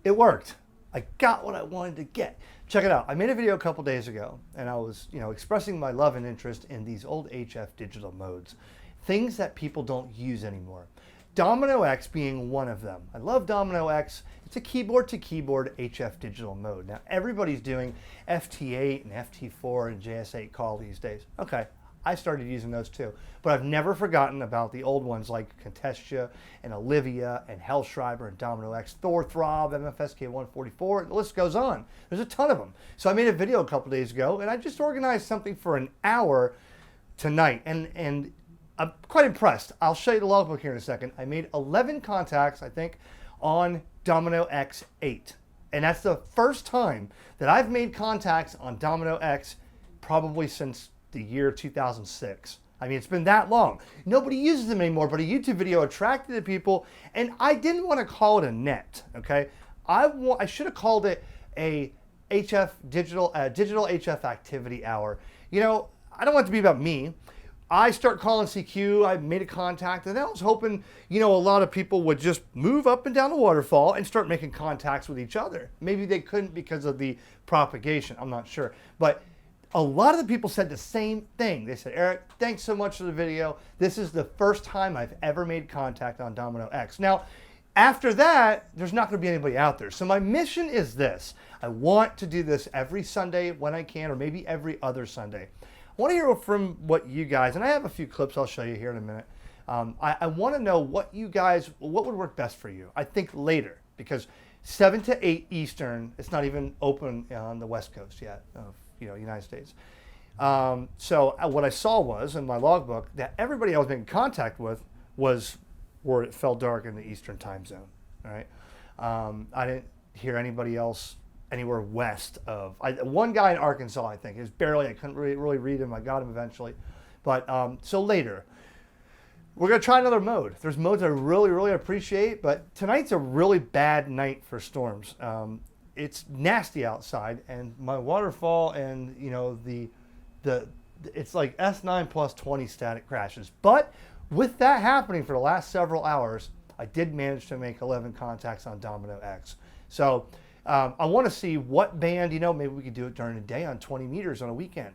It worked. I got what I wanted to get. Check it out. I made a video a couple days ago, and I was, expressing my love and interest in these old HF digital modes, things that people don't use anymore. DominoEX being one of them. I love DominoEX. It's a keyboard-to-keyboard HF digital mode. Now, everybody's doing FT8 and FT4 and JS8 call these days. Okay, I started using those too. But I've never forgotten about the old ones like Contestia and Olivia and Hellschreiber and DominoEX, Thorthrob, MFSK144, and the list goes on. There's a ton of them. So I made a video a couple days ago, and I just organized something for an hour tonight. And I'm quite impressed. I'll show you the logbook here in a second. I made 11 contacts, I think, on DominoEX-8. And that's the first time that I've made contacts on DominoEX probably since the year 2006. I mean, it's been that long. Nobody uses them anymore, but a YouTube video attracted the people, and I didn't want to call it a net, okay? I should have called it a HF digital HF activity hour. I don't want it to be about me. I start calling CQ, I made a contact, and I was hoping, a lot of people would just move up and down the waterfall and start making contacts with each other. Maybe they couldn't because of the propagation, I'm not sure. But a lot of the people said the same thing. They said, Eric, thanks so much for the video. This is the first time I've ever made contact on DominoEX. Now, after that, there's not going to be anybody out there. So my mission is this. I want to do this every Sunday when I can, or maybe every other Sunday. I want to hear from what you guys, and I have a few clips I'll show you here in a minute. I want to know what would work best for you. I think later, because 7 to 8 Eastern, it's not even open on the West Coast yet of United States. So what I saw was in my logbook that everybody I was making contact with was where it fell dark in the Eastern time zone. All right, I didn't hear anybody else anywhere west of. One guy in Arkansas, I think, is barely. I couldn't really read him. I got him eventually, but so later. We're going to try another mode. There's modes I really appreciate, but tonight's a really bad night for storms. It's nasty outside, and my waterfall and it's like S9 plus 20 static crashes. But with that happening for the last several hours, I did manage to make 11 contacts on DominoEX. So I want to see what band, maybe we could do it during the day on 20 meters on a weekend.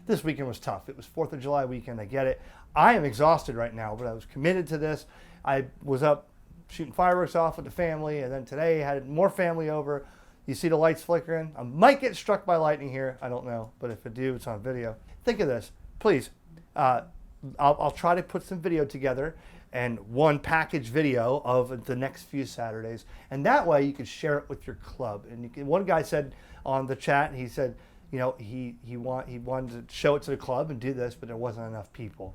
This weekend was tough. It was 4th of July weekend. I get it. I am exhausted right now, but I was committed to this. I was up shooting fireworks off with the family, and then today I had more family over. You see the lights flickering? I might get struck by lightning here. I don't know, but if I do, it's on video. Think of this, please. I'll try to put some video together and one package video of the next few Saturdays, and that way you can share it with your club. And one guy said on the chat, he said, he wanted to show it to the club and do this, but there wasn't enough people.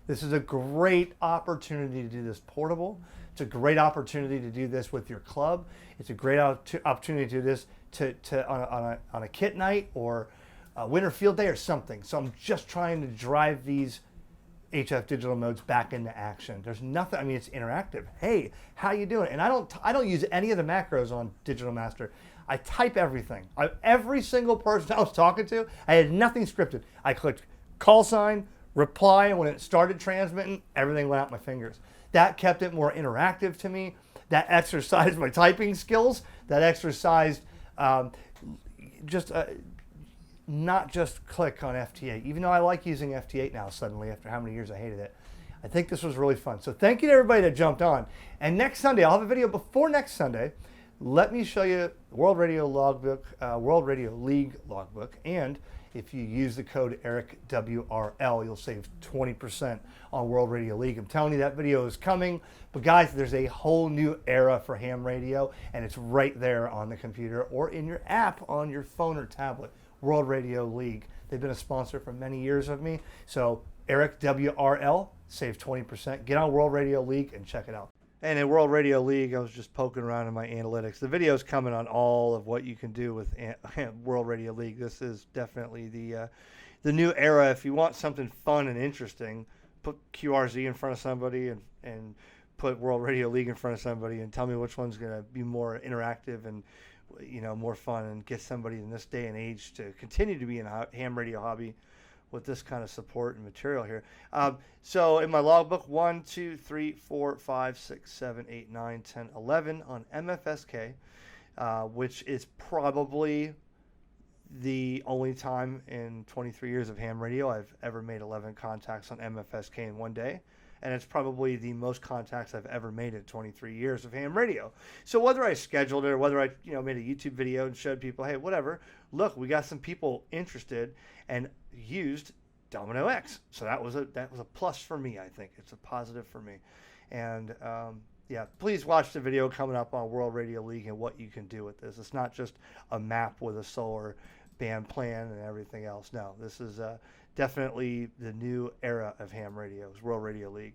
This is a great opportunity to do this portable. It's a great opportunity to do this with your club. It's a great opportunity to do this on a kit night or a winter field day or something. So I'm just trying to drive these HF digital modes back into action. There's nothing. I mean, it's interactive. Hey, how you doing? And I don't use any of the macros on Digital Master. I type everything. Every single person I was talking to, I had nothing scripted. I clicked call sign, reply, and when it started transmitting, everything went out my fingers. That kept it more interactive to me. That exercised my typing skills. That exercised not just click on FT8, even though I like using FT8 now suddenly after how many years I hated it. I think this was really fun. So thank you to everybody that jumped on. And next Sunday, I'll have a video before next Sunday. Let me show you World Radio Logbook, World Radio League Logbook, and if you use the code ERICWRL, you'll save 20% on World Radio League. I'm telling you, that video is coming. But guys, there's a whole new era for ham radio, and it's right there on the computer or in your app on your phone or tablet. World Radio League. They've been a sponsor for many years of me. So ERICWRL, save 20%. Get on World Radio League and check it out. And in World Radio League, I was just poking around in my analytics. The video's coming on all of what you can do with World Radio League. This is definitely the new era. If you want something fun and interesting, put QRZ in front of somebody and put World Radio League in front of somebody and tell me which one's going to be more interactive and more fun and get somebody in this day and age to continue to be in a ham radio hobby with this kind of support and material here. So in my logbook, 1, 2, 3, 4, 5, 6, 7, 8, 9, 10, 11 on MFSK, which is probably the only time in 23 years of ham radio I've ever made 11 contacts on MFSK in one day. And it's probably the most contacts I've ever made in 23 years of ham radio. So whether I scheduled it or whether I made a YouTube video and showed people, hey, whatever, look, we got some people interested and used DominoEX. So that was a plus for me, I think. It's a positive for me. And yeah, please watch the video coming up on World Radio League and what you can do with this. It's not just a map with a solar band plan and everything else. No, this is definitely the new era of ham radios, World Radio League.